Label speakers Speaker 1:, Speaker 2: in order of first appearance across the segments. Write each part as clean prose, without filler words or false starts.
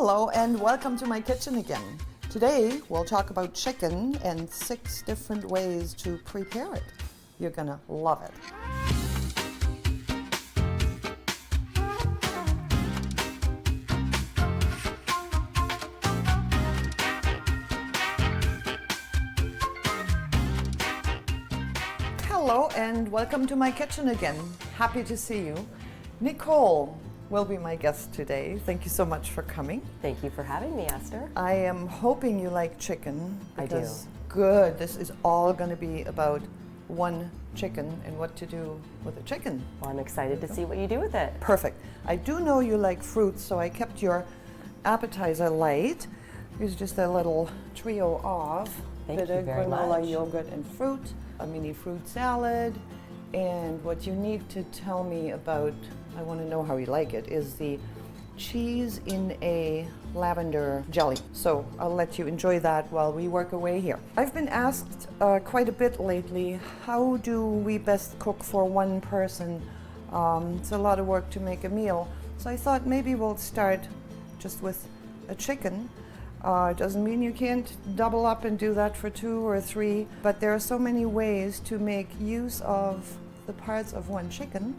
Speaker 1: Hello and welcome to my kitchen again. Today we'll talk about chicken and 6 different ways to prepare it. You're gonna love it. Hello and welcome to my kitchen again. Happy to see you. Nicole will be my guest today. Thank you so much for coming.
Speaker 2: Thank you for having me, Esther.
Speaker 1: I am hoping you like chicken.
Speaker 2: I do.
Speaker 1: Good. This is all going to be about one chicken and what to do with a chicken.
Speaker 2: Well, I'm excited to see what you do with it.
Speaker 1: Perfect. I do know you like fruits, so I kept your appetizer light. Here's just a little trio of
Speaker 2: Thank you very
Speaker 1: granola,
Speaker 2: much.
Speaker 1: yogurt, and fruit, a mini fruit salad, and what you need to tell me about, I want to know how you like it, is the cheese in a lavender jelly. So I'll let you enjoy that while we work away here. I've been asked quite a bit lately, how do we best cook for one person? It's a lot of work to make a meal. So I thought maybe we'll start just with a chicken. It doesn't mean you can't double up and do that for 2 or 3, but there are so many ways to make use of the parts of one chicken.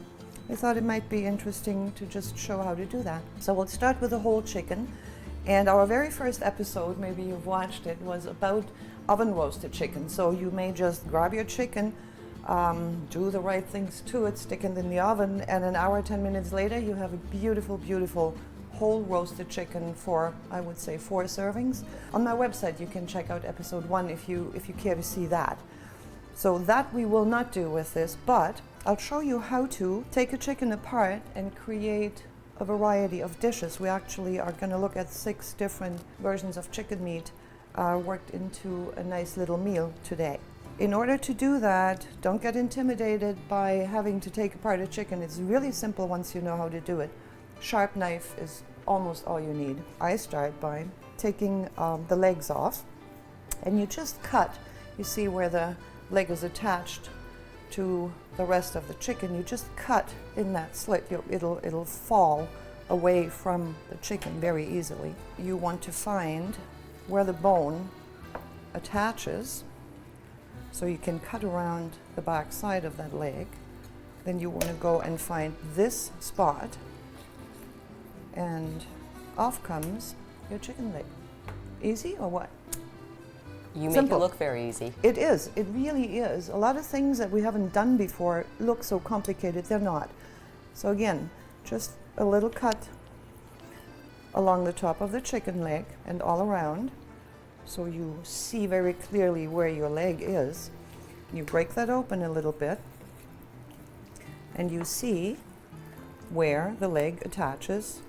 Speaker 1: I thought it might be interesting to just show how to do that. So we'll start with the whole chicken. And our very first episode, maybe you've watched it, was about oven roasted chicken. So you may just grab your chicken, do the right things to it, stick it in the oven, and an hour, 10 minutes later, you have a beautiful, beautiful whole roasted chicken for, I would say, 4 servings. On my website, you can check out episode 1 if you care to see that. So that we will not do with this, but I'll show you how to take a chicken apart and create a variety of dishes. We actually are going to look at 6 different versions of chicken meat worked into a nice little meal today. In order to do that, don't get intimidated by having to take apart a chicken. It's really simple once you know how to do it. Sharp knife is almost all you need. I start by taking the legs off, and you just cut. You see where the leg is attached to the rest of the chicken. You just cut in that slit. It'll fall away from the chicken very easily. You want to find where the bone attaches, so you can cut around the back side of that leg. Then you want to go and find this spot, and off comes your chicken leg. Easy or what?
Speaker 2: You make
Speaker 1: Simple.
Speaker 2: it look very easy.
Speaker 1: It is. It really is. A lot of things that we haven't done before look so complicated. They're not. So again, just a little cut along the top of the chicken leg and all around, so you see very clearly where your leg is. You break that open a little bit, and you see where the leg attaches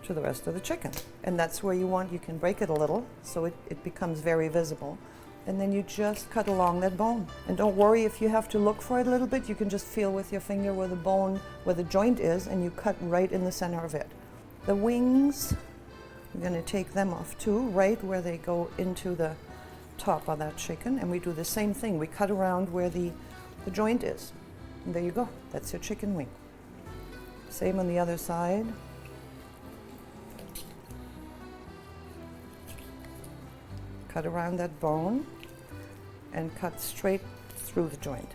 Speaker 1: to the rest of the chicken. And that's where you can break it a little so it becomes very visible. And then you just cut along that bone. And don't worry if you have to look for it a little bit, you can just feel with your finger where the bone, where the joint is, and you cut right in the center of it. The wings, we're going to take them off too, right where they go into the top of that chicken. And we do the same thing. We cut around where the joint is. And there you go. That's your chicken wing. Same on the other side. Cut around that bone and cut straight through the joint.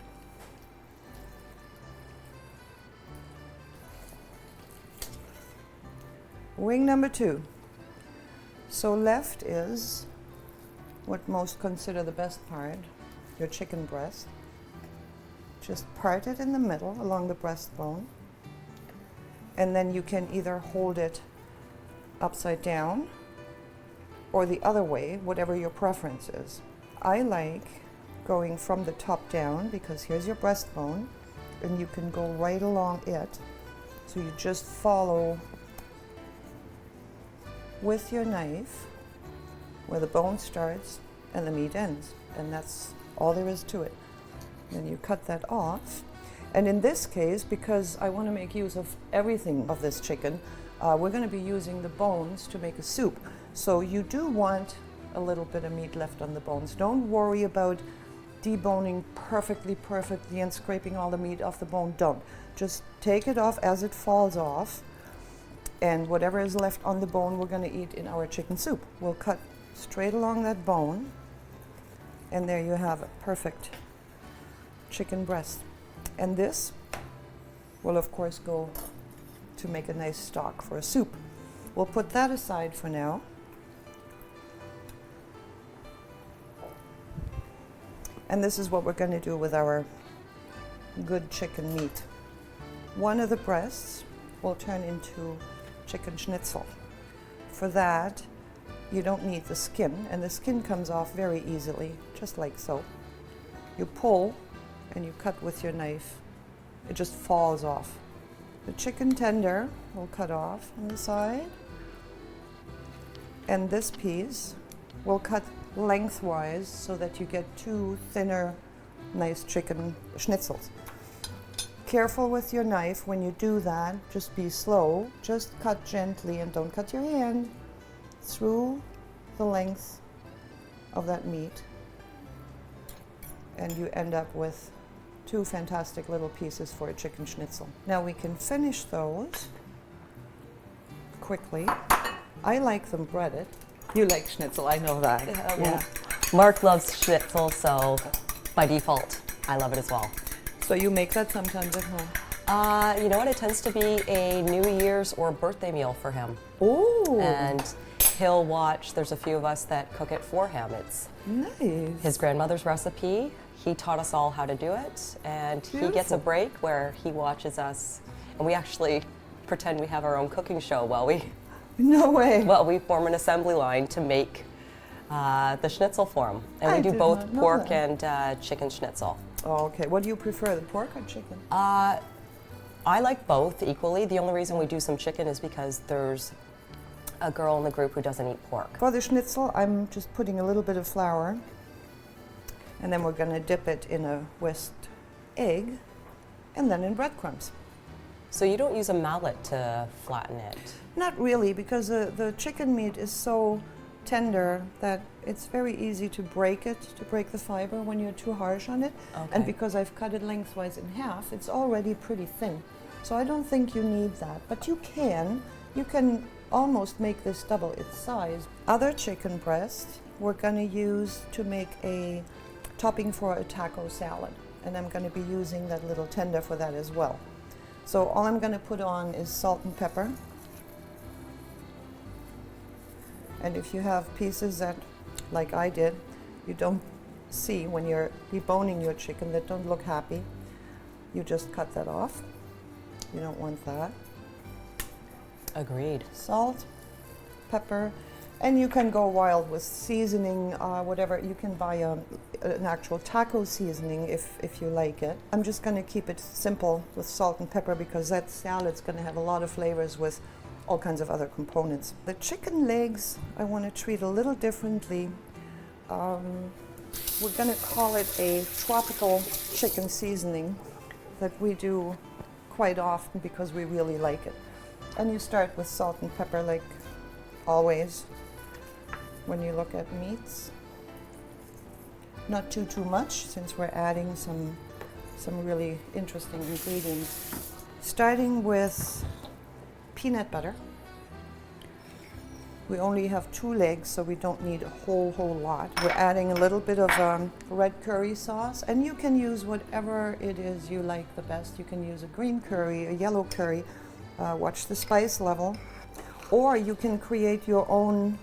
Speaker 1: Wing number 2. So left is what most consider the best part, your chicken breast. Just part it in the middle along the breastbone, and then you can either hold it upside down or the other way, whatever your preference is. I like going from the top down because here's your breastbone, and you can go right along it. So you just follow with your knife where the bone starts and the meat ends, and that's all there is to it. Then you cut that off. And in this case, because I want to make use of everything of this chicken, we're going to be using the bones to make a soup. So you do want a little bit of meat left on the bones. Don't worry about deboning perfectly and scraping all the meat off the bone. Don't. Just take it off as it falls off And whatever is left on the bone, we're going to eat in our chicken soup. We'll cut straight along that bone, and there you have a perfect chicken breast. And this will, of course, go to make a nice stock for a soup. We'll put that aside for now. And this is what we're going to do with our good chicken meat. One of the breasts will turn into chicken Schnitzel. For that, you don't need the skin, and the skin comes off very easily, just like so. You pull and you cut with your knife. It just falls off. The chicken tender will cut off on the side, and this piece will cut lengthwise so that you get two thinner, nice chicken schnitzels. Careful with your knife when you do that, just be slow, just cut gently and don't cut your hand through the length of that meat, and you end up with two fantastic little pieces for a chicken schnitzel. Now we can finish those quickly. I like them breaded. You like schnitzel, I know that.
Speaker 2: Yeah. Mark loves schnitzel, so by default, I love it as well.
Speaker 1: So you make that sometimes at home?
Speaker 2: You know what? It tends to be a New Year's or birthday meal for him.
Speaker 1: Oh.
Speaker 2: And he'll watch, there's a few of us that cook it for him. It's
Speaker 1: nice.
Speaker 2: his grandmother's recipe. He taught us all how to do it, and he gets a break where he watches us, and we actually pretend we have our own cooking show while we
Speaker 1: No way.
Speaker 2: Well, we form an assembly line to make the schnitzel for him. And we do both pork and chicken schnitzel.
Speaker 1: Oh, okay. What do you prefer, the pork or chicken?
Speaker 2: I like both equally. The only reason we do some chicken is because there's a girl in the group who doesn't eat pork.
Speaker 1: For the schnitzel, I'm just putting a little bit of flour, and then we're going to dip it in a whisked egg, and then in breadcrumbs.
Speaker 2: So you don't use a mallet to flatten it?
Speaker 1: Not really, because the chicken meat is so tender that it's very easy to break it, to break the fiber when you're too harsh on it.
Speaker 2: Okay.
Speaker 1: And because I've cut it lengthwise in half, it's already pretty thin. So I don't think you need that, but you can almost make this double its size. Other chicken breast we're going to use to make a topping for a taco salad, and I'm going to be using that little tender for that as well. So all I'm going to put on is salt and pepper. And if you have pieces that, like I did, you don't see when you're deboning your chicken that don't look happy, you just cut that off. You don't want that.
Speaker 2: Agreed.
Speaker 1: Salt, pepper, and you can go wild with seasoning, whatever. You can buy an actual taco seasoning if you like it. I'm just going to keep it simple with salt and pepper because that salad's going to have a lot of flavors with all kinds of other components. The chicken legs I want to treat a little differently. We're going to call it a tropical chicken seasoning that we do quite often because we really like it. And you start with salt and pepper like always when you look at meats. Not too much since we're adding some really interesting ingredients. Starting with peanut butter. We only have 2 legs, so we don't need a whole lot. We're adding a little bit of red curry sauce, and you can use whatever it is you like the best. You can use a green curry, a yellow curry, watch the spice level, or you can create your own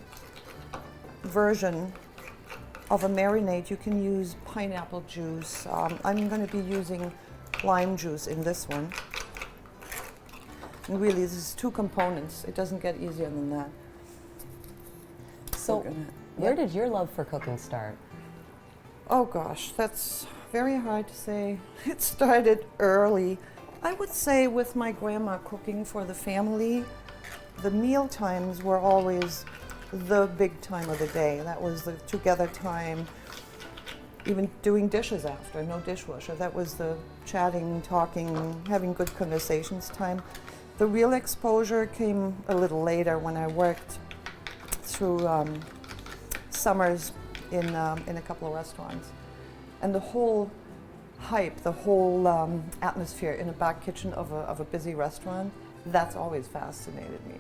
Speaker 1: version of a marinade. You can use pineapple juice. I'm going to be using lime juice in this one. And really, this is 2 components. It doesn't get easier than that.
Speaker 2: So, where did your love for cooking start?
Speaker 1: Oh gosh, that's very hard to say. It started early. I would say with my grandma cooking for the family, the meal times were always the big time of the day. That was the together time. Even doing dishes after, no dishwasher. That was the chatting, talking, having good conversations time. The real exposure came a little later when I worked through summers in a couple of restaurants. And the whole hype, the whole atmosphere in a back kitchen of a busy restaurant That's always fascinated me.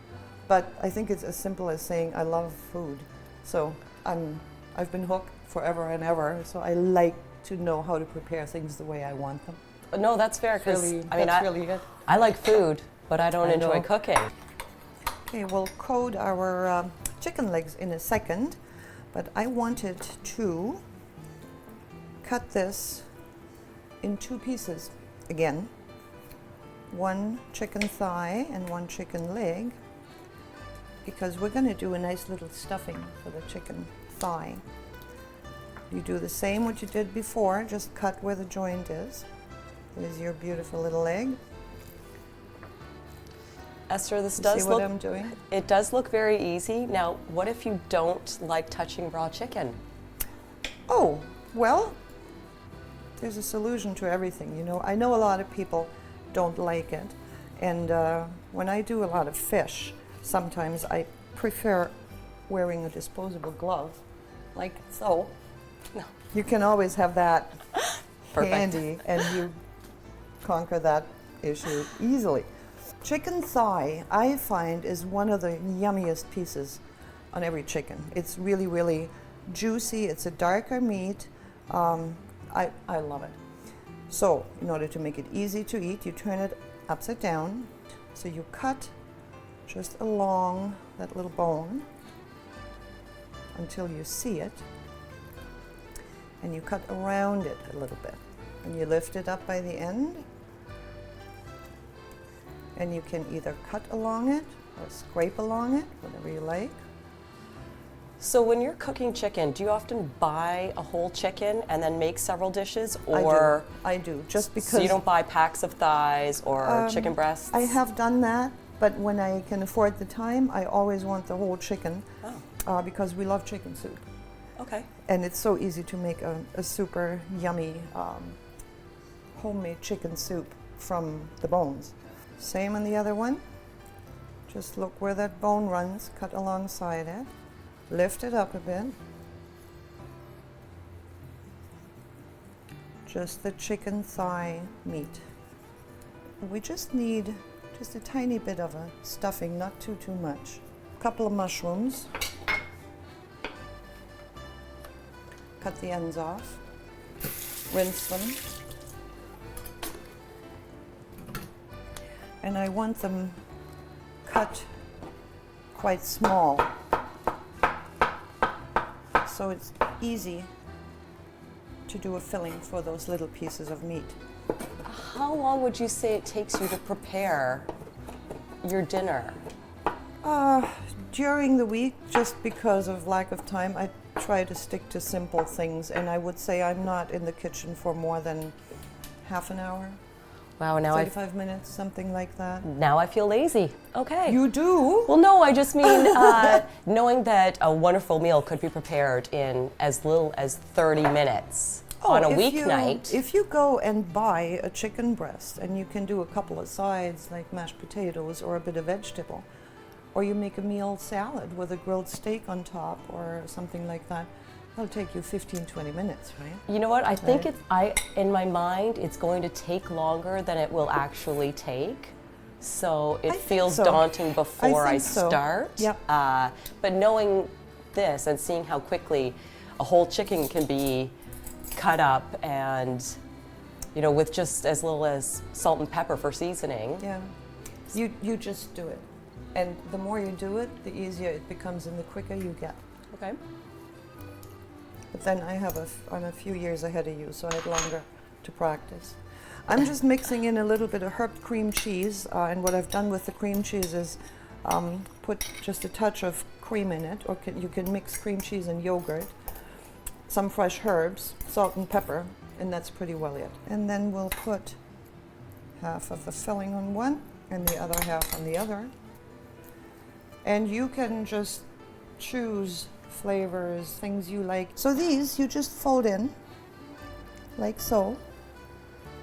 Speaker 1: But I think it's as simple as saying I love food. So I've been hooked forever and ever. So I like to know how to prepare things the way I want them.
Speaker 2: No, that's fair, because
Speaker 1: That's really it.
Speaker 2: I like food, but I don't enjoy cooking.
Speaker 1: Okay, we'll coat our chicken legs in a second, but I wanted to cut this in 2 pieces again. 1 chicken thigh and 1 chicken leg, because we're going to do a nice little stuffing for the chicken thigh. You do the same what you did before, just cut where the joint is. There's your beautiful little leg.
Speaker 2: Esther, this
Speaker 1: You
Speaker 2: does
Speaker 1: see
Speaker 2: look,
Speaker 1: what I'm doing?
Speaker 2: it does look very easy. Now, what if you don't like touching raw chicken?
Speaker 1: Oh, well, there's a solution to everything, you know. I know a lot of people don't like it, and when I do a lot of fish, sometimes I prefer wearing a disposable glove, like so.
Speaker 2: No.
Speaker 1: You can always have that
Speaker 2: Perfect.
Speaker 1: handy, and you conquer that issue easily. Chicken thigh, I find, is one of the yummiest pieces on every chicken. It's really, really juicy. It's a darker meat. I love it. So, in order to make it easy to eat, you turn it upside down. So you cut just along that little bone until you see it. And you cut around it a little bit. And you lift it up by the end. And you can either cut along it or scrape along it, whatever you like.
Speaker 2: So when you're cooking chicken, do you often buy a whole chicken and then make several dishes, or
Speaker 1: I do, just because.
Speaker 2: so you don't buy packs of thighs or chicken breasts?
Speaker 1: I have done that, but when I can afford the time, I always want the whole chicken because we love chicken soup.
Speaker 2: Okay.
Speaker 1: And it's so easy to make a super yummy homemade chicken soup from the bones. Same on the other one. Just look where that bone runs, cut alongside it, lift it up a bit. Just the chicken thigh meat. We just need just a tiny bit of a stuffing, not too much. A couple of mushrooms. Cut the ends off, rinse them. And I want them cut quite small, so it's easy to do a filling for those little pieces of meat.
Speaker 2: How long would you say it takes you to prepare your dinner?
Speaker 1: During the week, just because of lack of time, I try to stick to simple things, and I would say I'm not in the kitchen for more than half an hour.
Speaker 2: Wow, now
Speaker 1: 35 minutes, something like that.
Speaker 2: Now I feel lazy. Okay.
Speaker 1: You do?
Speaker 2: Well, no, I just mean knowing that a wonderful meal could be prepared in as little as 30 minutes on a weeknight.
Speaker 1: If you go and buy a chicken breast and you can do a couple of sides like mashed potatoes or a bit of vegetable, or you make a meal salad with a grilled steak on top or something like that, it'll take you 15-20 minutes, right?
Speaker 2: You know what? I think in my mind, it's going to take longer than it will actually take. So it feels daunting before I start.
Speaker 1: Yep.
Speaker 2: But knowing this and seeing how quickly a whole chicken can be cut up, and with just as little as salt and pepper for seasoning.
Speaker 1: Yeah. You just do it. And the more you do it, the easier it becomes and the quicker you get.
Speaker 2: Okay.
Speaker 1: But then I'm a few years ahead of you, so I had longer to practice. I'm just mixing in a little bit of herb cream cheese, and what I've done with the cream cheese is put just a touch of cream in it, or you can mix cream cheese and yogurt, some fresh herbs, salt and pepper, and that's pretty well it. And then we'll put half of the filling on one and the other half on the other. And you can just choose flavors, things you like. So these you just fold in, like so,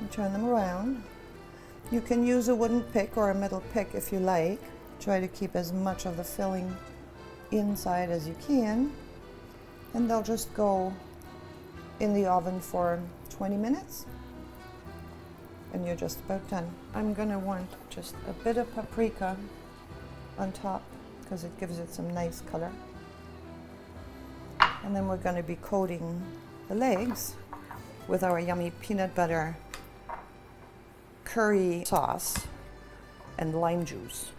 Speaker 1: and turn them around. You can use a wooden pick or a metal pick if you like. Try to keep as much of the filling inside as you can, and they'll just go in the oven for 20 minutes and you're just about done. I'm gonna want just a bit of paprika on top because it gives it some nice color. And then we're gonna be coating the legs with our yummy peanut butter curry sauce and lime juice.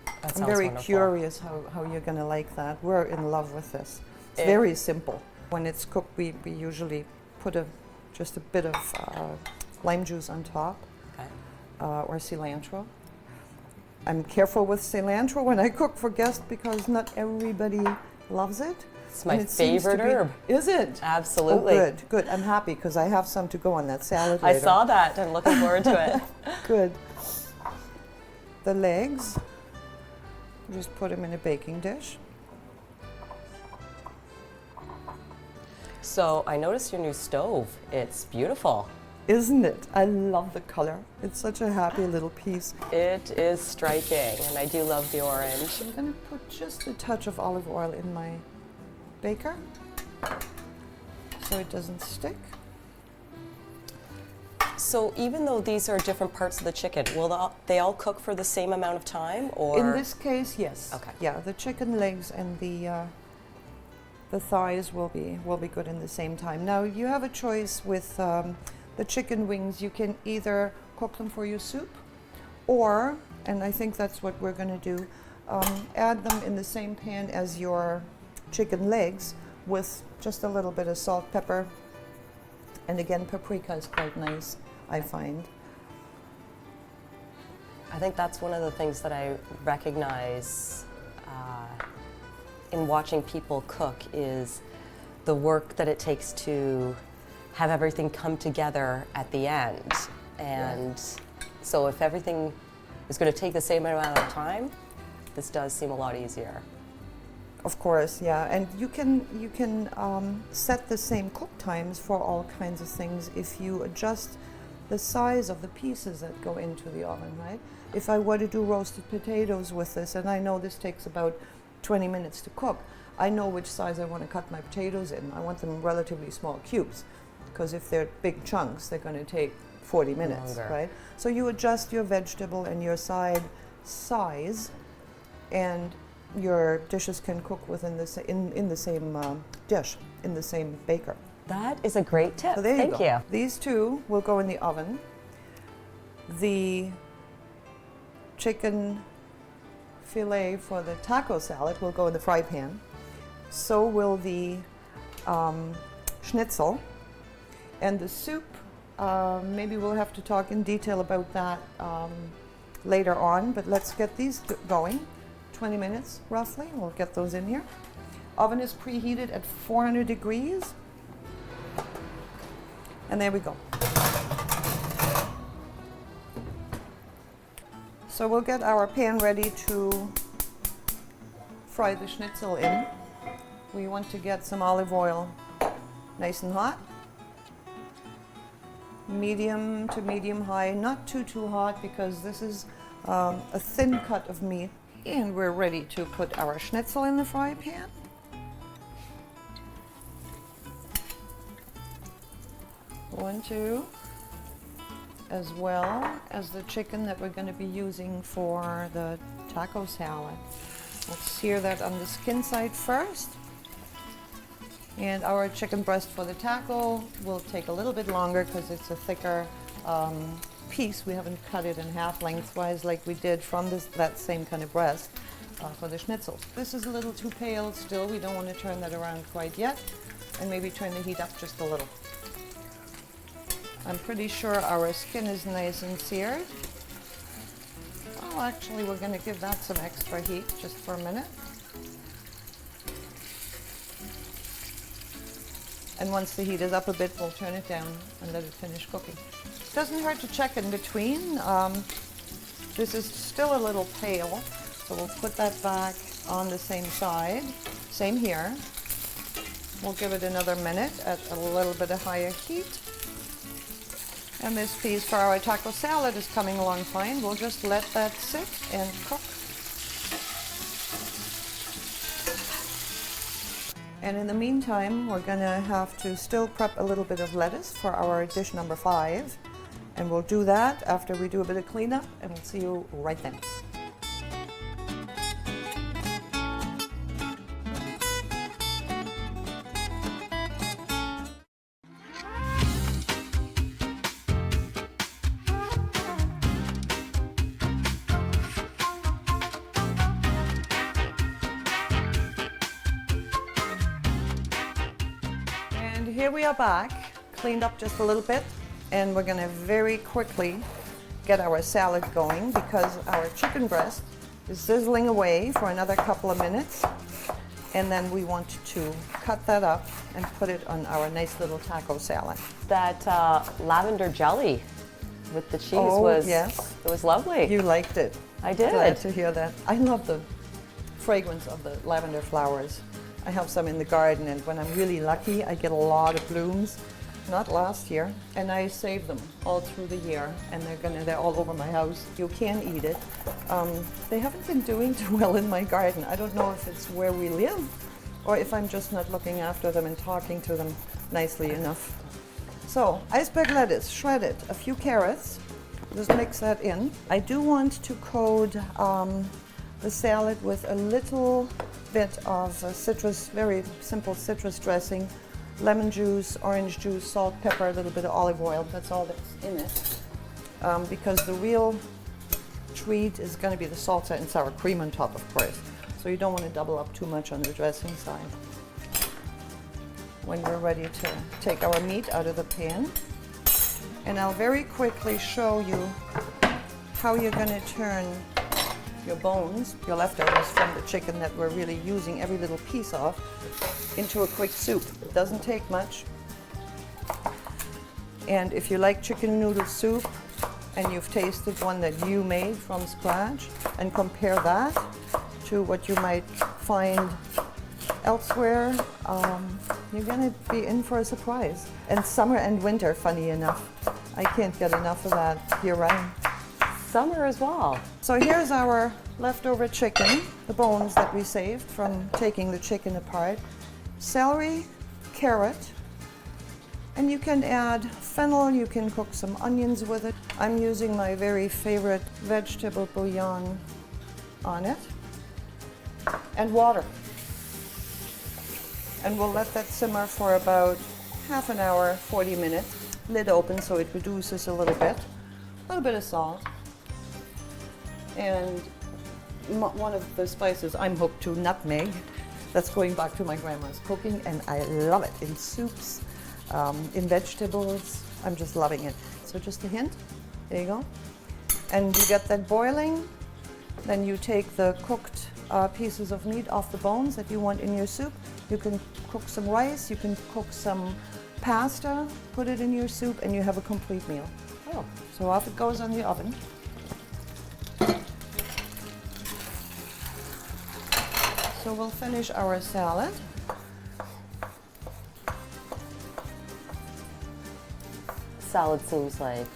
Speaker 2: That
Speaker 1: I'm
Speaker 2: sounds
Speaker 1: very
Speaker 2: wonderful.
Speaker 1: curious how you're gonna like that. We're in love with this. It's
Speaker 2: It-
Speaker 1: very simple. When it's cooked, we usually put just a bit of lime juice on top,
Speaker 2: Okay.
Speaker 1: or cilantro. I'm careful with cilantro when I cook for guests because not everybody loves it.
Speaker 2: It's my
Speaker 1: And it seems to
Speaker 2: favorite
Speaker 1: be-
Speaker 2: herb.
Speaker 1: Is it?
Speaker 2: Absolutely.
Speaker 1: Oh, good. I'm happy because I have some to go on that salad
Speaker 2: I
Speaker 1: later.
Speaker 2: saw that. I'm looking forward to it.
Speaker 1: Good. The legs, just put them in a baking dish.
Speaker 2: So I noticed your new stove. It's beautiful.
Speaker 1: Isn't it? I love the color. It's such a happy little piece.
Speaker 2: It is striking, and I do love the orange.
Speaker 1: I'm going to put just a touch of olive oil in my baker so it doesn't stick.
Speaker 2: So even though these are different parts of the chicken, will they all cook for the same amount of time, or?
Speaker 1: In this case, yes.
Speaker 2: Okay.
Speaker 1: Yeah, the chicken legs and the thighs will be good in the same time. Now you have a choice with the chicken wings. You can either cook them for your soup, or, and I think that's what we're going to do, add them in the same pan as your chicken legs with just a little bit of salt, pepper, and again, paprika is quite nice, I find.
Speaker 2: I think that's one of the things that I recognize in watching people cook is the work that it takes to have everything come together at the end. And so if everything is going to take the same amount of time, this does seem a lot easier.
Speaker 1: Of course, yeah, and you can set the same cook times for all kinds of things if you adjust the size of the pieces that go into the oven, right? If I were to do roasted potatoes with this, and I know this takes about 20 minutes to cook, I know which size I want to cut my potatoes in. I want them in relatively small cubes, because if they're big chunks, they're going to take 40 minutes,
Speaker 2: Longer.
Speaker 1: right? So you adjust your vegetable and your side size, and your dishes can cook within in the same dish, in the same baker.
Speaker 2: That is a great tip.
Speaker 1: So there
Speaker 2: Thank
Speaker 1: you go.
Speaker 2: you.
Speaker 1: These two will go in the oven. The chicken fillet for the taco salad will go in the fry pan. So will the schnitzel. And the soup, maybe we'll have to talk in detail about that later on, but let's get these going. 20 minutes roughly, we'll get those in here. Oven is preheated at 400 degrees. And there we go. So we'll get our pan ready to fry the schnitzel in. We want to get some olive oil nice and hot. Medium to medium high, not too hot, because this is a thin cut of meat. And we're ready to put our schnitzel in the fry pan. One, two, as well as the chicken that we're going to be using for the taco salad. Let's sear that on the skin side first. And our chicken breast for the taco will take a little bit longer because it's a thicker piece. We haven't cut it in half lengthwise like we did from that same kind of breast for the schnitzel. This is a little too pale still. We don't want to turn that around quite yet, and maybe turn the heat up just a little. I'm pretty sure our skin is nice and seared. Well, actually, we're going to give that some extra heat just for a minute. And once the heat is up a bit, we'll turn it down and let it finish cooking. Doesn't hurt to check in between. This is still a little pale, so we'll put that back on the same side. Same here. We'll give it another minute at a little bit of higher heat. And this piece for our taco salad is coming along fine. We'll just let that sit and cook. And in the meantime, we're going to have to still prep a little bit of lettuce for our dish number 5. And we'll do that after we do a bit of cleanup, and we'll see you right then. And here we are back, cleaned up just a little bit, and we're going to very quickly get our salad going because our chicken breast is sizzling away for another couple of minutes, and then we want to cut that up and put it on our nice little taco salad.
Speaker 2: That lavender jelly with the cheese
Speaker 1: yes.
Speaker 2: it was lovely.
Speaker 1: You liked it.
Speaker 2: I did.
Speaker 1: Glad to hear that. I love the fragrance of the lavender flowers. I have some in the garden, and when I'm really lucky, I get a lot of blooms. Not last year, and I save them all through the year, and they're all over my house. You can eat it. They haven't been doing too well in my garden. I don't know if it's where we live, or if I'm just not looking after them and talking to them nicely enough. So, iceberg lettuce, shredded, a few carrots. Just mix that in. I do want to coat the salad with a little bit of citrus, very simple citrus dressing, lemon juice, orange juice, salt, pepper, a little bit of olive oil. That's all that's in it. Because the real treat is going to be the salsa and sour cream on top, of course. So you don't want to double up too much on the dressing side. When we're ready to take our meat out of the pan, and I'll very quickly show you how you're going to turn your bones, your leftovers from the chicken that we're really using every little piece of, into a quick soup. It doesn't take much. And if you like chicken noodle soup and you've tasted one that you made from scratch, and compare that to what you might find elsewhere, you're going to be in for a surprise. And summer and winter, funny enough, I can't get enough of that year-round.
Speaker 2: Summer as well.
Speaker 1: So here's our leftover chicken, the bones that we saved from taking the chicken apart. Celery, carrot, and you can add fennel, you can cook some onions with it. I'm using my very favorite vegetable bouillon on it, and water. And we'll let that simmer for about half an hour, 40 minutes. Lid open so it reduces a little bit of salt. And one of the spices I'm hooked to, nutmeg. That's going back to my grandma's cooking, and I love it in soups, in vegetables. I'm just loving it. So just a hint. There you go. And you get that boiling. Then you take the cooked pieces of meat off the bones that you want in your soup. You can cook some rice. You can cook some pasta. Put it in your soup, and you have a complete meal. Oh, so off it goes on the oven. So we'll finish our salad.
Speaker 2: Salad seems like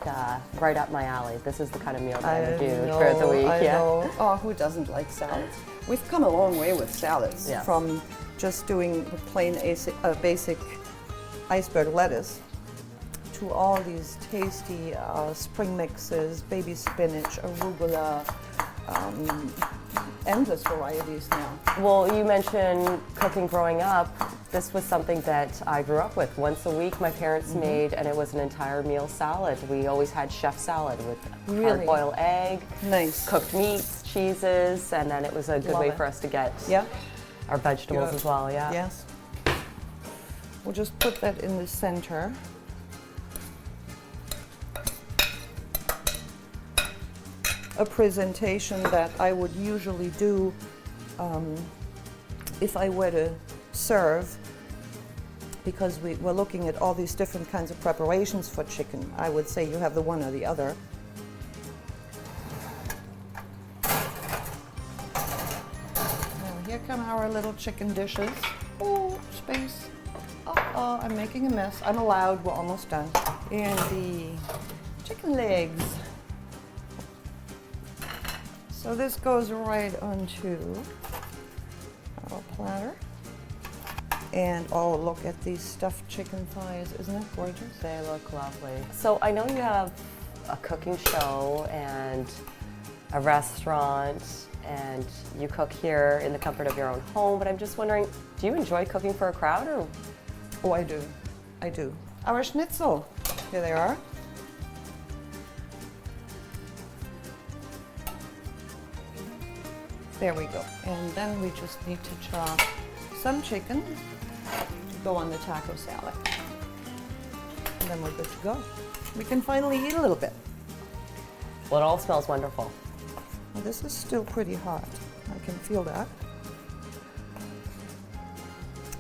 Speaker 2: right up my alley. This is the kind of meal that I would do throughout the week.
Speaker 1: I know. Oh, who doesn't like salads? We've come a long way with salads,
Speaker 2: yes.
Speaker 1: From just doing plain basic iceberg lettuce to all these tasty spring mixes, baby spinach, arugula, endless varieties now.
Speaker 2: Well, you mentioned cooking growing up. This was something that I grew up with. Once a week, my parents made, and it was an entire meal salad. We always had chef salad with hard-boiled egg,
Speaker 1: nice
Speaker 2: cooked meats, cheeses, and then it was a good way for us to get our vegetables as well. Yeah.
Speaker 1: Yes. We'll just put that in the center. A presentation that I would usually do if I were to serve, because we're looking at all these different kinds of preparations for chicken. I would say you have the one or the other. Now here come our little chicken dishes. Oh, space. Oh, I'm making a mess. I'm allowed, we're almost done. And the chicken legs. So this goes right onto our platter. And oh, look at these stuffed chicken thighs. Isn't that gorgeous?
Speaker 2: They look lovely. So I know you have a cooking show and a restaurant, and you cook here in the comfort of your own home, but I'm just wondering, do you enjoy cooking for a crowd, or?
Speaker 1: Oh, I do. I do. Our Schnitzel. Here they are. There we go. And then we just need to chop some chicken to go on the taco salad. And then we're good to go. We can finally eat a little bit.
Speaker 2: Well, it all smells wonderful.
Speaker 1: Well, this is still pretty hot. I can feel that.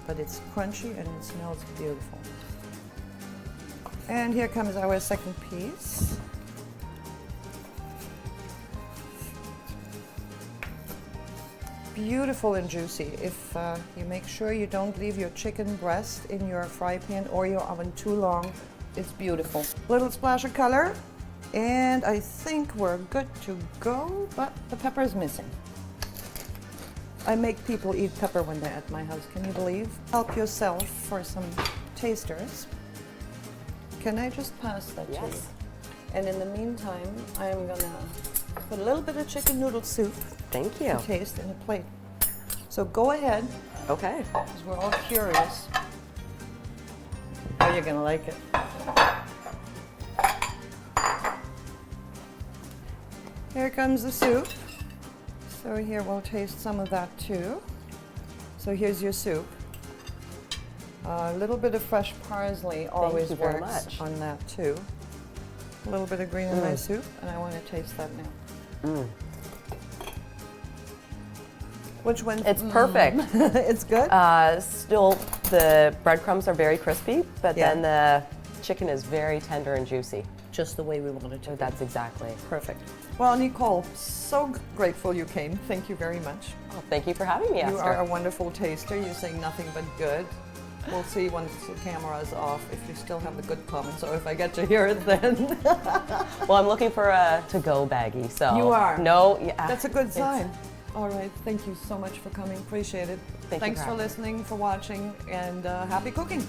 Speaker 1: But it's crunchy and it smells beautiful. And here comes our second piece. Beautiful and juicy. If you make sure you don't leave your chicken breast in your fry pan or your oven too long, it's beautiful. Little splash of color, and I think we're good to go, but the pepper is missing. I make people eat pepper when they're at my house, can you believe? Help yourself for some tasters. Can I just pass that to you?
Speaker 2: Yes.
Speaker 1: And in the meantime, I'm gonna put a little bit of chicken noodle soup
Speaker 2: Thank you.
Speaker 1: to taste in a plate. So go ahead,
Speaker 2: Okay.
Speaker 1: because we're all curious how you're gonna like it. Here comes the soup. So here we'll taste some of that too. So here's your soup. A little bit of fresh parsley always
Speaker 2: you very
Speaker 1: works
Speaker 2: much.
Speaker 1: on that too. A little bit of green in my soup, and I want to taste that now. Which one?
Speaker 2: It's perfect.
Speaker 1: It's good?
Speaker 2: Still, the breadcrumbs are very crispy, but
Speaker 1: Yeah.
Speaker 2: then the chicken is very tender and juicy.
Speaker 1: Just the way we want it to
Speaker 2: So
Speaker 1: be.
Speaker 2: that's exactly.
Speaker 1: Perfect. Well, Nicole, so grateful you came. Thank you very much.
Speaker 2: Well, thank you for having me, Esther.
Speaker 1: You are a wonderful taster. You say nothing but good. We'll see once the camera's off if you still have the good comments, or if I get to hear it then.
Speaker 2: Well, I'm looking for a to-go baggie, so.
Speaker 1: You are?
Speaker 2: No, yeah.
Speaker 1: That's a good
Speaker 2: it's-
Speaker 1: sign. All right, thank you so much for coming. Appreciate it.
Speaker 2: Thank you
Speaker 1: Thanks
Speaker 2: for
Speaker 1: for
Speaker 2: having me.
Speaker 1: listening, for watching, and happy cooking.